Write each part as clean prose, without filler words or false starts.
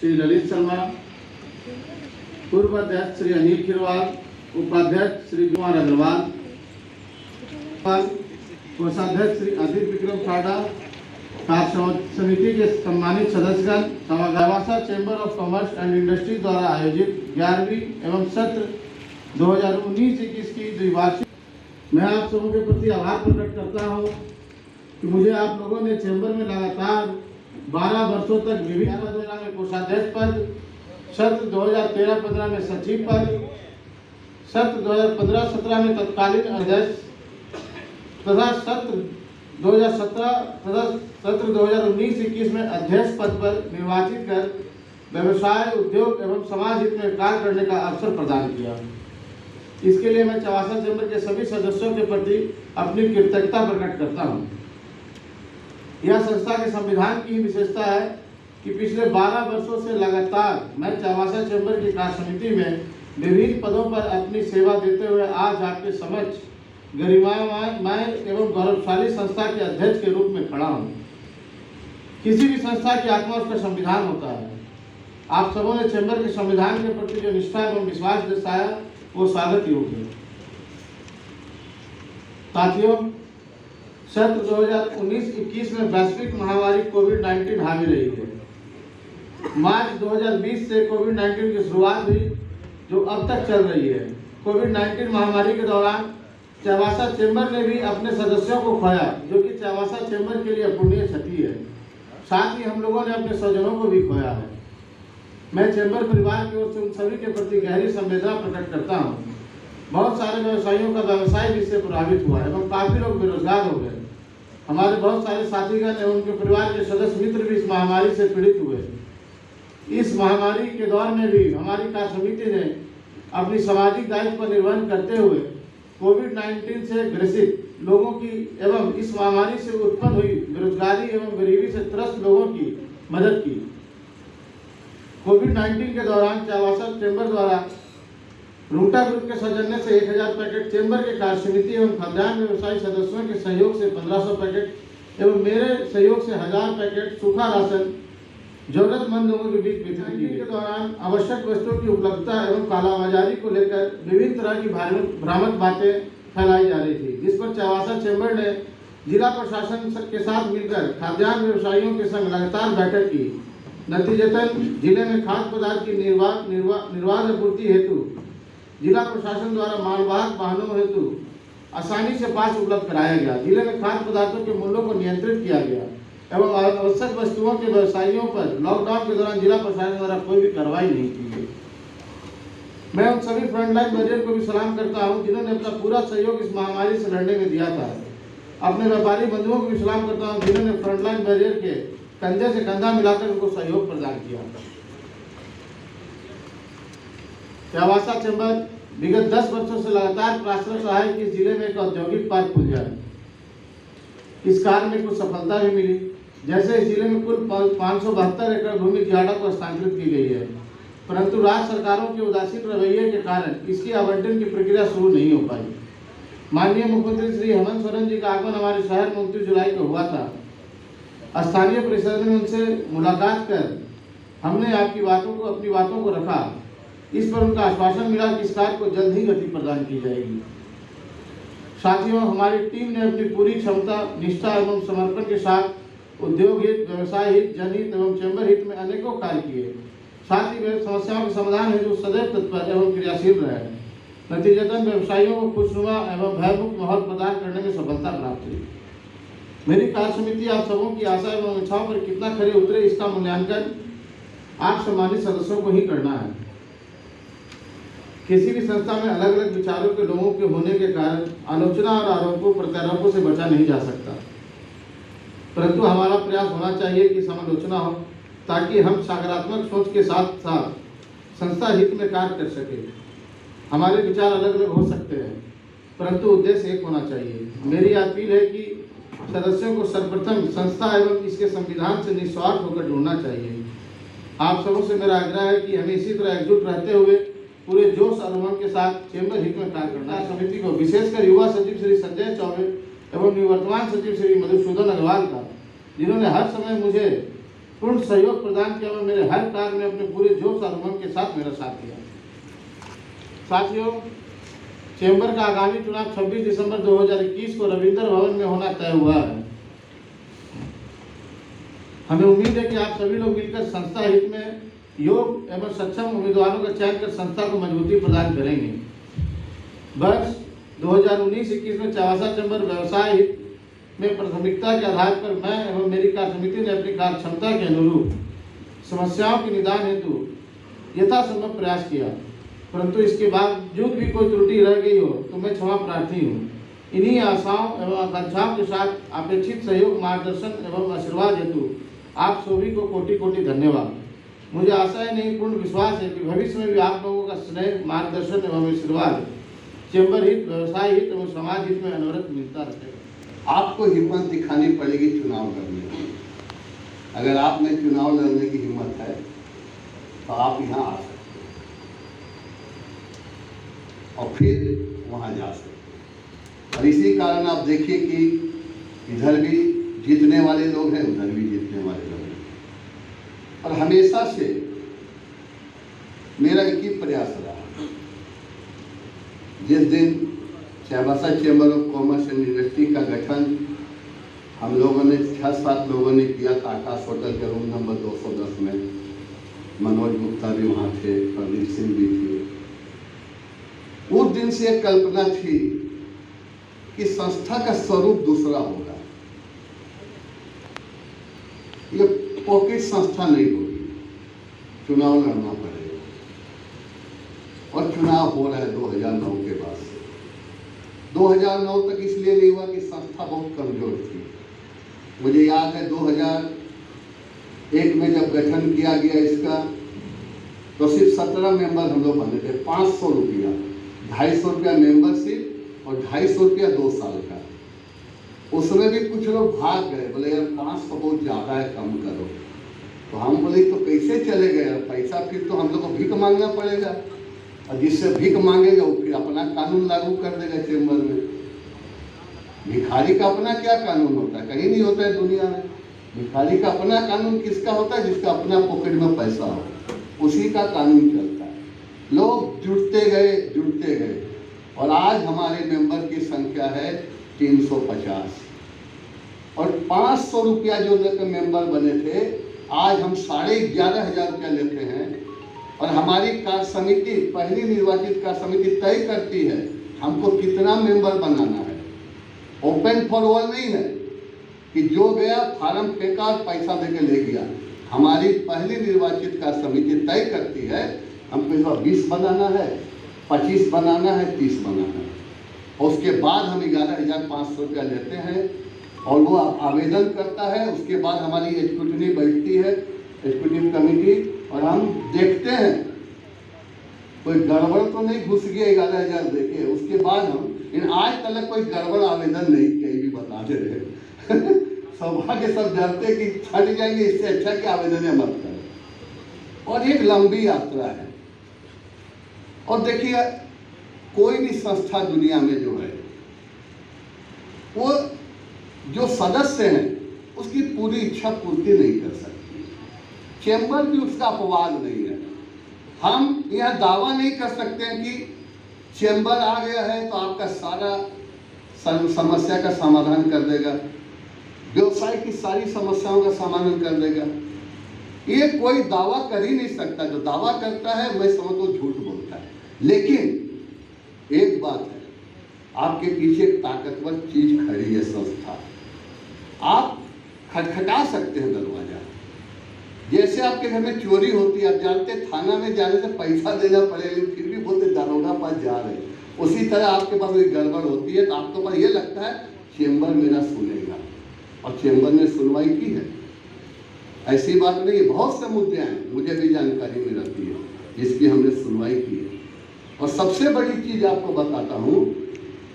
श्री ललित शर्मा, पूर्व अध्यक्ष श्री अनिल खिरवाल, उपाध्यक्ष श्री कुमार अग्रवाल, कोषाध्यक्ष श्री अदित विक्रम फाड़ा, कार्य समिति के सम्मानित सदस्यगण, चवासा chamber of commerce and industry द्वारा आयोजित 11वीं एवं सत्र 2019-21 की द्विवार्षिक, मैं आप सबों के प्रति आभार प्रकट करता हूं कि मुझे आप लोगों ने चैम्बर में लगातार 12 वर्षों तक विभिन्न पदों में कोषाध्यक्ष पद, सत्र 2013-15 में सचिव पद, सत्र 2015-17 में तत्कालीन अध्यक्ष तथा सत्र 2017 तथा सत्र 2019-21 में अध्यक्ष पद पर निर्वाचित कर व्यवसाय, उद्योग एवं समाज हित में कार्य करने का अवसर प्रदान किया। इसके लिए मैं चवासा चैम्बर के सभी सदस्यों के प्रति अपनी कृतज्ञता प्रकट करता हूं। यह संस्था के संविधान की विशेषता है कि पिछले 12 वर्षों से लगातार मैं चवासा चैम्बर की कार्य समिति में विभिन्न पदों पर अपनी सेवा देते हुए आज आपके समक्ष गरिमामय एवं गौरवशाली संस्था के अध्यक्ष के रूप में खड़ा हूँ। किसी भी संस्था की आत्मा उसका संविधान होता है। आप सबों ने चैम्बर के संविधान के प्रति जो निष्ठा एवं विश्वास दर्शाया वो स्वागत योग्य है। साथियों, सत्र 2019-21 में वैश्विक महामारी कोविड-19 हावी रही है। मार्च 2020 से कोविड-19 की शुरुआत हुई जो अब तक चल रही है। कोविड-19 महामारी के दौरान चवासा चैम्बर ने भी अपने सदस्यों को खोया, जो कि चवासा चैम्बर के लिए अपूरणीय क्षति है। साथ ही हम लोगों ने अपने स्वजनों को भी खोया है। मैं चैम्बर परिवार की ओर से उन सभी के प्रति गहरी संवेदना प्रकट करता हूँ। बहुत सारे व्यवसायियों का व्यवसाय भी इससे प्रभावित हुआ एवं काफी लोग बेरोजगार हो गए। हमारे बहुत सारे साथीगण एवं उनके परिवार के सदस्य मित्र भी इस महामारी से पीड़ित हुए। इस महामारी के दौर में भी हमारी कार्य समिति ने अपनी सामाजिक दायित्व पर निर्वहन करते हुए कोविड-19 से ग्रसित लोगों की एवं इस महामारी से उत्पन्न हुई बेरोजगारी एवं गरीबी से त्रस्त लोगों की मदद की। कोविड-19 के दौरान चवासा चैम्बर द्वारा रूटा ग्रुप के सौजन्य से 1000 पैकेट, चैम्बर के कार्य समिति एवं खाद्यान्न व्यवसायी सदस्यों के सहयोग से 1500 पैकेट एवं मेरे सहयोग से 1000 पैकेट सूखा राशन जरूरतमंद लोगों के बीच वितरण किए। के दौरान आवश्यक वस्तुओं की उपलब्धता एवं कालाबाजारी को लेकर विभिन्न तरह की भ्रामक बातें फैलाई जा रही थी, जिस पर चवासा चैम्बर ने जिला प्रशासन के साथ मिलकर खाद्यान्न व्यवसायियों के संग लगातार बैठक की। नतीजतन जिले में खाद्य पदार्थ की निर्बाध आपूर्ति हेतु जिला प्रशासन द्वारा मालवाहक वाहनों हेतु आसानी से पास उपलब्ध कराया गया। जिले में खाद्य पदार्थों के मूल्यों को नियंत्रित किया गया एवं आवश्यक वस्तुओं के व्यवसायियों पर लॉकडाउन के दौरान जिला प्रशासन द्वारा कोई भी कार्रवाई नहीं की गई। मैं उन सभी फ्रंटलाइन वॉरियर को भी सलाम करता हूं जिन्होंने अपना पूरा सहयोग इस महामारी से लड़ने में दिया था। अपने व्यापारी बंधुओं को भी सलाम करता हूं जिन्होंने फ्रंटलाइन वॉरियर के कंधे से कंधा मिलाकर उनको सहयोग प्रदान किया। चवासा चैम्बर विगत 10 वर्षों से लगातार प्रयासरत रहा है कि इस जिले में एक औद्योगिक पार्क खुल जाए। इस कार्य में कुछ सफलता भी मिली। जैसे इस जिले में कुल 572 एकड़ भूमि जाड़ा को हस्तांतरित की गई है, परंतु राज्य सरकारों के उदासीन रवैये के कारण इसकी आवंटन की प्रक्रिया शुरू नहीं हो पाई। माननीय मुख्यमंत्री श्री हेमंत सोरेन जी का आगमन हमारे शहर में 29 जुलाई को हुआ था। स्थानीय परिषद में उनसे मुलाकात कर हमने अपनी बातों को रखा। इस पर उनका आश्वासन मिला कि इस कार्य को जल्द ही गति प्रदान की जाएगी। साथियों, हमारी टीम ने अपनी पूरी क्षमता, निष्ठा एवं समर्पण के साथ उद्योग हित, व्यवसाय हित, जनहित एवं चैम्बर हित में अनेकों कार्य किए। साथ ही वे समस्याओं के समाधान हेतु सदैव तत्पर एवं क्रियाशील रहे। नतीजतन व्यवसायियों को खुशनुमा एवं भयमुक्त माहौल प्रदान करने में सफलता प्राप्त हुई। मेरी कार्य समिति आप सबों की आशा एवं इच्छाओं पर कितना खरे उतरे, इसका मूल्यांकन आप सम्मानित सदस्यों को ही करना है। किसी भी संस्था में अलग अलग विचारों के लोगों के होने के कारण आलोचना और आरोपों प्रत्यारोपों से बचा नहीं जा सकता, परंतु हमारा प्रयास होना चाहिए कि समालोचना हो ताकि हम सकारात्मक सोच के साथ साथ संस्था हित में कार्य कर सके। हमारे विचार अलग अलग हो सकते हैं, परंतु उद्देश्य एक होना चाहिए। मेरी अपील है कि सदस्यों को सर्वप्रथम संस्था एवं इसके संविधान से निस्वार्थ होकर जुड़ना चाहिए। आप सबों से मेरा आग्रह है कि हमें इसी तरह एकजुट रहते हुए पूरे जोश और उमंग के साथ चैम्बर हित में कार्य करना है। समिति को विशेषकर युवा सचिव श्री संजय चौबे एवं निवर्तमान सचिव श्री मधुसूदन अग्रवाल का, जिन्होंने हर समय मुझे पूर्ण सहयोग प्रदान किया और मेरे हर कार्य में अपने पूरे जोश और उमंग के साथ मेरा साथ दिया। साथियों, चैम्बर का आगामी चुनाव 26 दिसंबर 2021 को रविंद्र भवन में होना तय हुआ है। हमें उम्मीद है कि आप सभी लोग मिलकर संस्था हित में योग्य एवं सक्षम उम्मीदवारों का चयन कर संस्था को मजबूती प्रदान करेंगे। वर्ष 2019-21 में चावासा चैम्बर व्यवसाय हित में प्राथमिकता के आधार पर मैं एवं मेरी कार्य समिति ने अपनी कार्य क्षमता के अनुरूप समस्याओं के निदान हेतु यथासंभव प्रयास किया, परंतु इसके बावजूद भी कोई त्रुटि रह गई हो तो मैं क्षमा प्रार्थी हूँ। इन्हीं आशाओं एवं आकांक्षाओं के साथ अपेक्षित सहयोग, मार्गदर्शन एवं आशीर्वाद हेतु आप सभी को कोटि कोटि धन्यवाद। मुझे आशा है, नहीं पूर्ण विश्वास है कि भविष्य में भी आप लोगों का स्नेह, मार्गदर्शन एवं आशीर्वाद चैम्बर हित, व्यवसाय हित एवं समाज हित में अनवरत मिलता रहेगा। आपको हिम्मत दिखानी पड़ेगी चुनाव लड़ने की। अगर आप में चुनाव लड़ने की हिम्मत है तो आप यहाँ आ सकते हैं और फिर वहाँ जा सकते हैं। और इसी कारण आप देखिए कि इधर भी जीतने वाले लोग हैं, उधर भी जीतने वाले लोग हैं। और हमेशा से मेरा एक ही प्रयास रहा, जिस दिन चावासा chamber of commerce and industry का गठन हम लोगों ने 6-7 लोगों ने किया था आकाश होटल के रूम नंबर 210 में। मनोज गुप्ता भी वहाँ थे, प्रदीप सिंह भी थे। उस दिन से एक कल्पना थी कि संस्था का स्वरूप दूसरा होगा। ये पॉकेट संस्था नहीं होगी, चुनाव लड़ना पड़ेगा। और चुनाव हो रहा है 2009 के बाद से। 2009 तक इसलिए नहीं हुआ कि संस्था बहुत कमजोर थी। मुझे याद है 2001 में जब गठन किया गया इसका, तो सिर्फ 17 मेंबर हम लोग बने थे। 500 रुपया, 250 रुपया मेंबरशिप और 250 रुपया 2 साल का। उसमें भी कुछ लोग भाग गए, बोले यार 500 बहुत ज़्यादा है, कम करो। तो हम बोले तो कैसे चलेगा यार, पैसा फिर तो हम लोग को भीख मांगना पड़ेगा। और जिससे भीख मांगेगा वो फिर अपना कानून लागू कर देगा चैम्बर में। भिखारी का अपना क्या कानून होता है? कहीं नहीं होता है दुनिया में। भिखारी का अपना कानून किसका होता है? जिसका अपना पॉकेट में पैसा हो, उसी का कानून चलता है। लोग जुड़ते गए और आज हमारे मेंबर की संख्या है 350। और 500 रुपया जो लेकर मेंबर बने थे, आज हम 11,500 रुपया लेते हैं। और हमारी कार्य समिति, पहली निर्वाचित कार्य समिति तय करती है हमको कितना मेंबर बनाना है। ओपन फॉर ऑल नहीं है कि जो गया फार्म फेंका और पैसा देके ले गया। हमारी पहली निर्वाचित कार्य समिति तय करती है हमको इस बार 20 बनाना है, 25 बनाना है, 30 बनाना है। और उसके बाद हम 11,500 रुपया लेते हैं और वो आवेदन करता है। उसके बाद हमारी स्क्रूटनी बैठती है, एग्जीक्यूटिव कमेटी, और हम देखते हैं कोई गड़बड़ तो नहीं घुस गया 11,000 देके। उसके बाद हम, इन आज तक कोई गड़बड़ आवेदन नहीं किया, भी बता दे रहे सौभाग्य सब डरते कि छट जाएंगे, इससे अच्छा कि आवेदन मत करें। और एक लंबी यात्रा है। और देखिए, कोई भी संस्था दुनिया में जो है, वो जो सदस्य हैं उसकी पूरी इच्छा पूर्ति नहीं कर सकती। चैम्बर भी उसका अपवाद नहीं है। हम यह दावा नहीं कर सकते हैं कि चैम्बर आ गया है तो आपका सारा समस्या का समाधान कर देगा, व्यवसाय की सारी समस्याओं का समाधान कर देगा। ये कोई दावा कर ही नहीं सकता। जो दावा करता है मैं समझता हूँ झूठ बोलता है। लेकिन एक बात है, आपके पीछे एक ताकतवर चीज खड़ी है, संस्था। आप खटखटा सकते हैं दरवाजा। जैसे आपके घर में चोरी होती है, आप जानते हैं थाना में जाने से पैसा देना पड़ेगा, फिर भी बोलते दारोगा पास जा रहे हैं। उसी तरह आपके पास कोई गड़बड़ होती है तो आपके पास ये लगता है चैम्बर मेरा सुनेगा, और चैम्बर ने सुनवाई की है। ऐसी बात नहीं है, बहुत से मुद्दे हैं, मुझे भी जानकारी में रहती है जिसकी हमने सुनवाई की है। और सबसे बड़ी चीज आपको बताता हूँ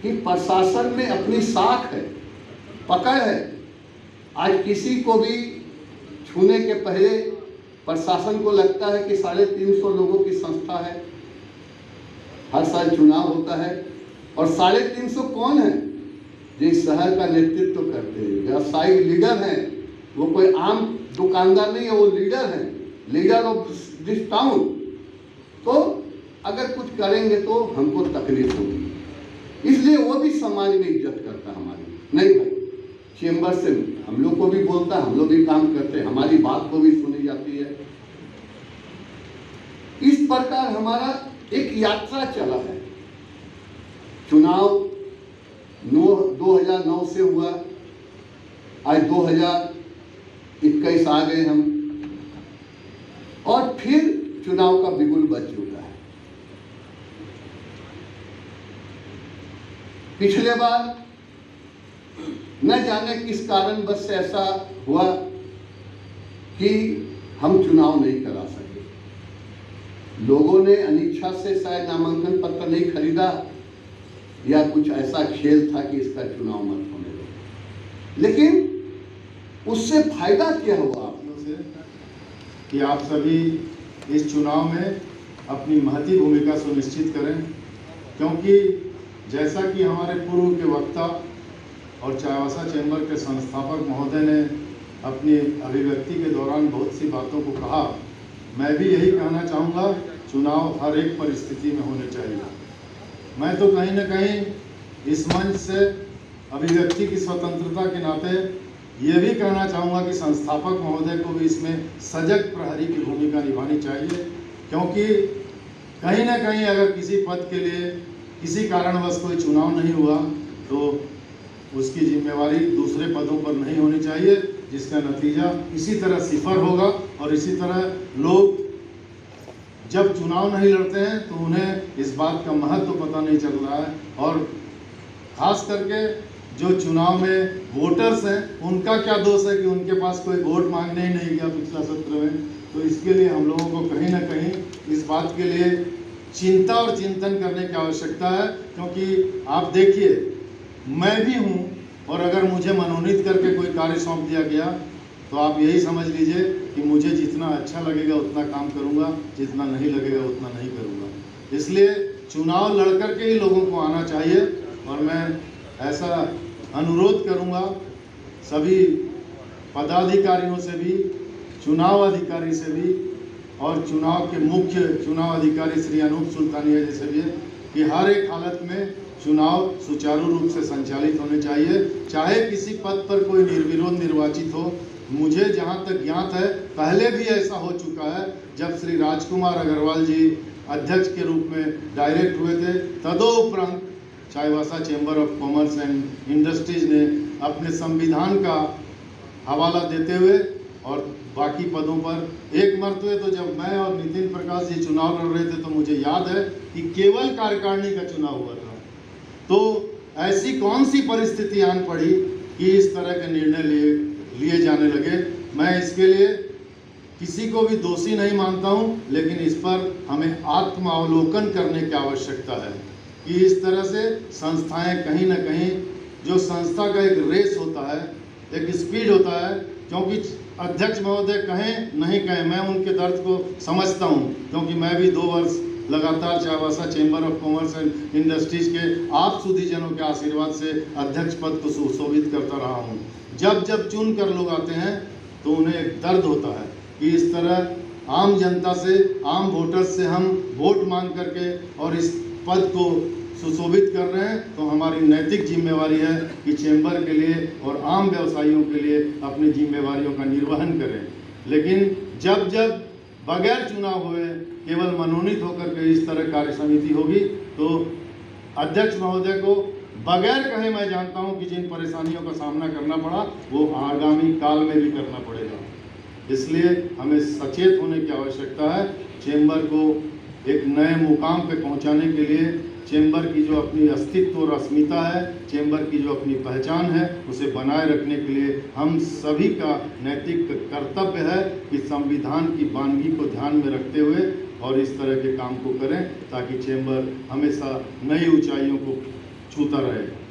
कि प्रशासन में अपनी साख है, पकड़ है। आज किसी को भी छूने के पहले प्रशासन को लगता है कि 350 लोगों की संस्था है, हर साल चुनाव होता है, और 350 कौन है? जिस शहर का नेतृत्व करते हैं, व्यवसायिक लीडर हैं। वो कोई आम दुकानदार नहीं है, वो लीडर है, लीडर ऑफ दिस टाउन। तो अगर कुछ करेंगे तो हमको तकलीफ होगी, इसलिए वो भी समाज में इज्जत करता हमारी। नहीं भाई, चेंबर से हम लोग को भी बोलता है, हम लोग भी काम करते हैं, हमारी बात को भी सुनी जाती है। इस प्रकार हमारा एक यात्रा चला है। चुनाव 2009 से हुआ, आज 2021 आ गए हम, और फिर चुनाव का बिगुल बज चुका है। पिछले बार न जाने किस कारण बस से ऐसा हुआ कि हम चुनाव नहीं करा सके। लोगों ने अनिच्छा से शायद नामांकन पत्र नहीं खरीदा, या कुछ ऐसा खेल था कि इसका चुनाव मत होने दो। लेकिन उससे फायदा क्या हुआ आप लोगों से कि आप सभी इस चुनाव में अपनी महती भूमिका सुनिश्चित करें, क्योंकि जैसा कि हमारे पूर्व के वक्ता और चाईबासा चैम्बर के संस्थापक महोदय ने अपनी अभिव्यक्ति के दौरान बहुत सी बातों को कहा, मैं भी यही कहना चाहूँगा, चुनाव हर एक परिस्थिति में होने चाहिए। मैं तो कहीं न कहीं इस मंच से अभिव्यक्ति की स्वतंत्रता के नाते ये भी कहना चाहूँगा कि संस्थापक महोदय को भी इसमें सजग प्रहरी की भूमिका निभानी चाहिए, क्योंकि कहीं न कहीं अगर किसी पद के लिए किसी कारणवश कोई चुनाव नहीं हुआ तो उसकी जिम्मेवारी दूसरे पदों पर नहीं होनी चाहिए, जिसका नतीजा इसी तरह सिफर होगा। और इसी तरह लोग जब चुनाव नहीं लड़ते हैं तो उन्हें इस बात का महत्व पता नहीं चल रहा है, और खास करके जो चुनाव में वोटर्स हैं उनका क्या दोष है कि उनके पास कोई वोट मांगने ही नहीं गया पिछला सत्र में। तो इसके लिए हम लोगों को कहीं ना कहीं इस बात के लिए चिंता और चिंतन करने की आवश्यकता है, क्योंकि आप देखिए, मैं भी हूँ, और अगर मुझे मनोनीत करके कोई कार्य सौंप दिया गया तो आप यही समझ लीजिए कि मुझे जितना अच्छा लगेगा उतना काम करूँगा, जितना नहीं लगेगा उतना नहीं करूँगा। इसलिए चुनाव लड़ करके ही लोगों को आना चाहिए, और मैं ऐसा अनुरोध करूँगा सभी पदाधिकारियों से भी, चुनाव अधिकारी से भी, और चुनाव के मुख्य चुनाव अधिकारी श्री अनूप सुल्तानिया जी से भी, कि हर एक हालत में चुनाव सुचारू रूप से संचालित होने चाहिए, चाहे किसी पद पर कोई निर्विरोध निर्वाचित हो। मुझे जहां तक ज्ञात है, पहले भी ऐसा हो चुका है, जब श्री राजकुमार अग्रवाल जी अध्यक्ष के रूप में डायरेक्ट हुए थे, तदोपरांत Chaibasa chamber of commerce and industries ने अपने संविधान का हवाला देते हुए और बाकी पदों पर एक मरतबे तो जब मैं और नितिन प्रकाश जी चुनाव लड़ रहे थे तो मुझे याद है कि केवल कार्यकारिणी का चुनाव हुआ था। तो ऐसी कौन सी परिस्थिति आन पड़ी कि इस तरह के निर्णय लिए जाने लगे। मैं इसके लिए किसी को भी दोषी नहीं मानता हूं, लेकिन इस पर हमें आत्मावलोकन करने की आवश्यकता है कि इस तरह से संस्थाएं कहीं ना कहीं, जो संस्था का एक रेस होता है, एक स्पीड होता है, क्योंकि अध्यक्ष महोदय कहें नहीं कहें, मैं उनके दर्द को समझता हूं, क्योंकि मैं भी 2 वर्ष लगातार Chaibasa chamber of commerce and industries के आप सुधीजनों के आशीर्वाद से अध्यक्ष पद को सुशोभित करता रहा हूं। जब जब चुन कर लोग आते हैं तो उन्हें एक दर्द होता है कि इस तरह आम जनता से, आम वोटर्स से हम वोट मांग करके और इस पद को सुशोभित कर रहे हैं, तो हमारी नैतिक जिम्मेवारी है कि चैम्बर के लिए और आम व्यवसायियों के लिए अपनी जिम्मेवारियों का निर्वहन करें। लेकिन जब जब बगैर चुनाव हुए केवल मनोनीत होकर के इस तरह कार्य समिति होगी तो अध्यक्ष महोदय को बगैर कहे मैं जानता हूं कि जिन परेशानियों का सामना करना पड़ा वो आगामी काल में भी करना पड़ेगा। इसलिए हमें सचेत होने की आवश्यकता है। चैम्बर को एक नए मुकाम पे पहुंचाने के लिए चैम्बर की जो अपनी अस्तित्व और अस्मिता है, चैम्बर की जो अपनी पहचान है, उसे बनाए रखने के लिए हम सभी का नैतिक कर्तव्य है कि संविधान की बानगी को ध्यान में रखते हुए और इस तरह के काम को करें, ताकि चैम्बर हमेशा नई ऊंचाइयों को छूता रहे।